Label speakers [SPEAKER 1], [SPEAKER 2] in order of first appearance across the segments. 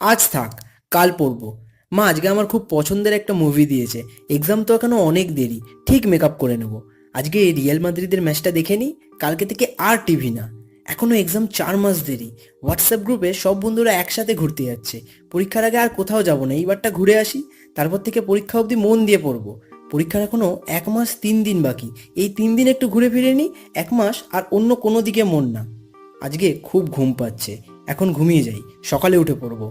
[SPEAKER 1] আজ থাক, কাল পড়বো। মা আজকে আমার খুব পছন্দের একটা মুভি দিয়েছে, এক্সাম তো এখনো অনেক দেরি, ঠিক মেকআপ করে নেব। আজকে এই রিয়াল মাদ্রিদের ম্যাচটা দেখে নিই, কালকে থেকে আর টিভি না। এখনো এক্সাম 4 মাস দেরি। হোয়াটসঅ্যাপ গ্রুপে সব বন্ধুরা একসাথে ঘুরতে যাচ্ছে। পরীক্ষার আগে আর কোথাও যাব না, এইবারটা ঘুরে আসি, তারপর থেকে পরীক্ষা অবধি মন দিয়ে পড়বো। পরীক্ষার এখনো 1 মাস 3 দিন বাকি, এই 3 দিন একটু ঘুরে ফিরে নিই, 1 মাস আর অন্য কোনো দিকে মন না। আজকে খুব ঘুম পাচ্ছে, এখন ঘুমিয়ে যাই, সকালে উঠে পড়বো।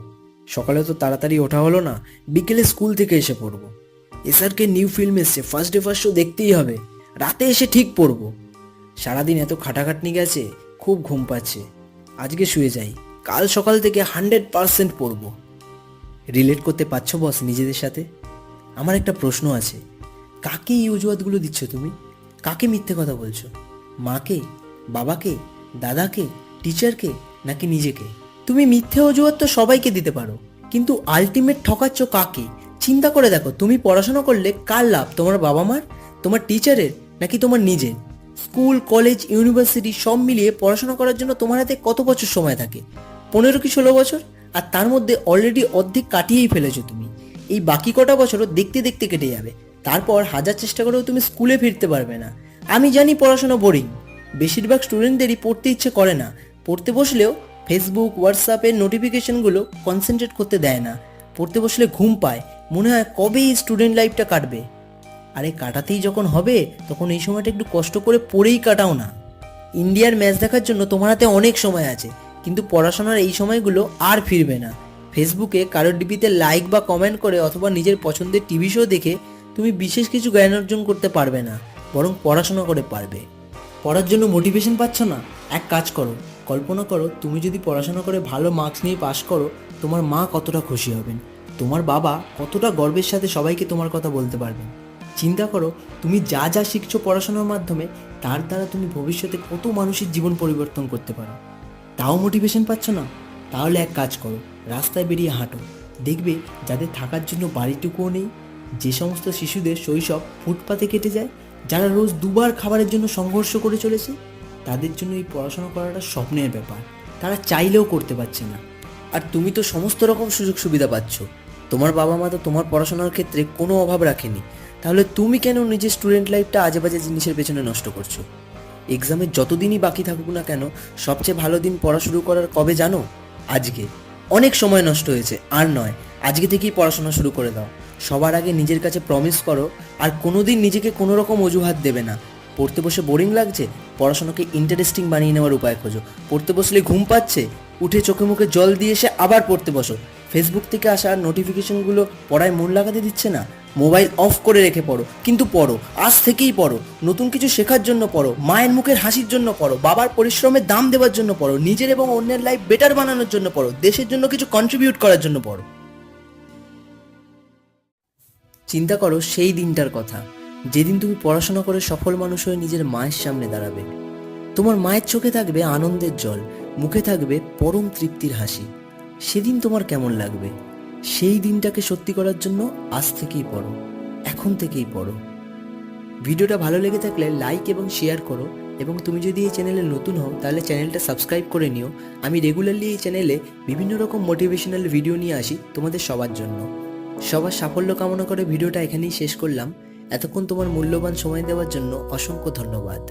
[SPEAKER 1] সকালে তো তাড়াতাড়ি ওঠা হলো না, বিকেলে স্কুল থেকে এসে পড়বো। এসআরকে নিউ ফিল্ম এসছে, ফার্স্ট ডে ফার্স্ট শো দেখতেই হবে, রাতে এসে ঠিক পড়বো। সারাদিন এত খাটাখাটনি গেছে, খুব ঘুম পাচ্ছে। আজকে শুয়ে যাই, কাল সকাল থেকে 100% পড়বো। রিলেট করতে পারছো বস নিজেদের সাথে? আমার একটা প্রশ্ন আছে, কাকে এই অজুহাতগুলো দিচ্ছ তুমি? কাকে মিথ্যে কথা বলছো? মাকে, বাবাকে, দাদাকে, টিচারকে, নাকি নিজেকে? তুমি মিথ্যে অজুহাত তো সবাইকে দিতে পারো, কিন্তু আলটিমেট ঠকাচ্ছ কাকে? চিন্তা করে দেখো, তুমি পড়াশোনা করলে কার লাভ? তোমার বাবা মার, তোমার টিচারের, নাকি তোমার নিজের? স্কুল, কলেজ, ইউনিভার্সিটি সব মিলিয়ে পড়াশোনা করার জন্য তোমার হাতে কত বছর সময় থাকে? 15 কি 16 বছর। আর তার মধ্যে অলরেডি অর্ধেক কাটিয়েই ফেলেছো তুমি। এই বাকি কটা বছরও দেখতে দেখতে কেটে যাবে, তারপর হাজার চেষ্টা করেও তুমি স্কুলে ফিরতে পারবে না। আমি জানি পড়াশোনা বোরিং, বেশিরভাগ স্টুডেন্টদেরই পড়তে ইচ্ছে করে না। পড়তে বসলেও ফেসবুক, হোয়াটসঅ্যাপের নোটিফিকেশনগুলো কনসেন্ট্রেট করতে দেয় না। পড়তে বসলে ঘুম পায়, মনে হয় কবে এই স্টুডেন্ট লাইফটা কাটবে। আরে কাটাতেই যখন হবে, তখন এই সময়টা একটু কষ্ট করে পড়েই কাটাও না। ইন্ডিয়ার ম্যাচ দেখার জন্য তোমার হাতে অনেক সময় আছে, কিন্তু পড়াশোনার এই সময়গুলো আর ফিরবে না। ফেসবুকে কারোর ডিপিতে লাইক বা কমেন্ট করে অথবা নিজের পছন্দের টিভি শো দেখে তুমি বিশেষ কিছু জ্ঞান অর্জন করতে পারবে না, বরং পড়াশোনা করে পারবে। পড়ার জন্য মোটিভেশন পাচ্ছ না? এক কাজ করো, কল্পনা করো তুমি যদি পড়াশোনা করে ভালো মার্কস নিয়ে পাশ করো, তোমার মা কতটা খুশি হবেন, তোমার বাবা কতটা গর্বের সাথে সবাইকে তোমার কথা বলতে পারবেন। চিন্তা করো, তুমি যা যা শিখছো পড়াশোনার মাধ্যমে, তার দ্বারা তুমি ভবিষ্যতে কত মানুষের জীবন পরিবর্তন করতে পারো। তাও মোটিভেশন পাচ্ছ না? তাহলে এক কাজ করো, রাস্তায় বেরিয়ে হাঁটো। দেখবে যাদের থাকার জন্য বাড়িটুকুও নেই, যে সমস্ত শিশুদের শৈশব ফুটপাতে কেটে যায়, যারা রোজ দুবার খাবারের জন্য সংঘর্ষ করে চলেছে, তাদের জন্য এই পড়াশোনা করাটা স্বপ্নের ব্যাপার, তারা চাইলেও করতে পারছে না। আর তুমি তো সমস্ত রকম সুযোগ সুবিধা পাচ্ছ, তোমার বাবা মা তো তোমার পড়াশোনার ক্ষেত্রে কোনো অভাব রাখেনি। তাহলে তুমি কেন নিজের স্টুডেন্ট লাইফটা আজে বাজে জিনিসের পেছনে নষ্ট করছো? এক্সামের যতদিনই বাকি থাকুক না কেন, সবচেয়ে ভালো দিন পড়া শুরু করার কবে জানো? আজকে। অনেক সময় নষ্ট হয়েছে, আর নয়, আজকে থেকেই পড়াশোনা শুরু করে দাও। সবার আগে নিজের কাছে প্রমিস করো, আর কোনোদিন নিজেকে কোনো রকম অজুহাত দেবে না। পড়তে বসে বোরিং লাগছে, পড়াশোনাকে ইন্টারেস্টিং বানিয়ে নেওয়ার উপায় খোঁজো। পড়তে বসলে ঘুম পাচ্ছে, উঠে চোখে মুখে জল দিয়ে এসে আবার পড়তে বসো। ফেসবুক থেকে আসা নোটিফিকেশনগুলো পড়ায় মন লাগাতে দিচ্ছে না, মোবাইল অফ করে রেখে পড়ো, কিন্তু পড়ো, আজ থেকেই পড়ো। নতুন কিছু শেখার জন্য পড়ো, মায়ের মুখের হাসির জন্য পড়ো, বাবার পরিশ্রমের দাম দেওয়ার জন্য পড়ো, নিজের এবং অন্যের লাইফ বেটার বানানোর জন্য পড়ো, দেশের জন্য কিছু কন্ট্রিবিউট করার জন্য পড়ো। চিন্তা করো সেই দিনটার কথা, যেদিন তুমি পড়াশোনা করে সফল মানুষ হয়ে নিজের মায়ের সামনে দাঁড়াবে। তোমার মায়ের চোখে থাকবে আনন্দের জল, মুখে থাকবে পরম তৃপ্তির হাসি। সেদিন তোমার কেমন লাগবে? সেই দিনটাকে সত্যি করার জন্য আজ থেকেই পড়ো, এখন থেকেই পড়ো। ভিডিওটা ভালো লেগে থাকলে লাইক এবং শেয়ার করো, এবং তুমি যদি এই চ্যানেলে নতুন হও তাহলে চ্যানেলটা সাবস্ক্রাইব করে নিও। আমি রেগুলারলি এই চ্যানেলে বিভিন্ন রকম মোটিভেশনাল ভিডিও নিয়ে আসি তোমাদের সবার জন্য। সবার সাফল্য কামনা করে ভিডিওটা এখানেই শেষ করলাম। এতক্ষণ তোমার মূল্যবান সময় দেওয়ার জন্য অসংখ্য ধন্যবাদ।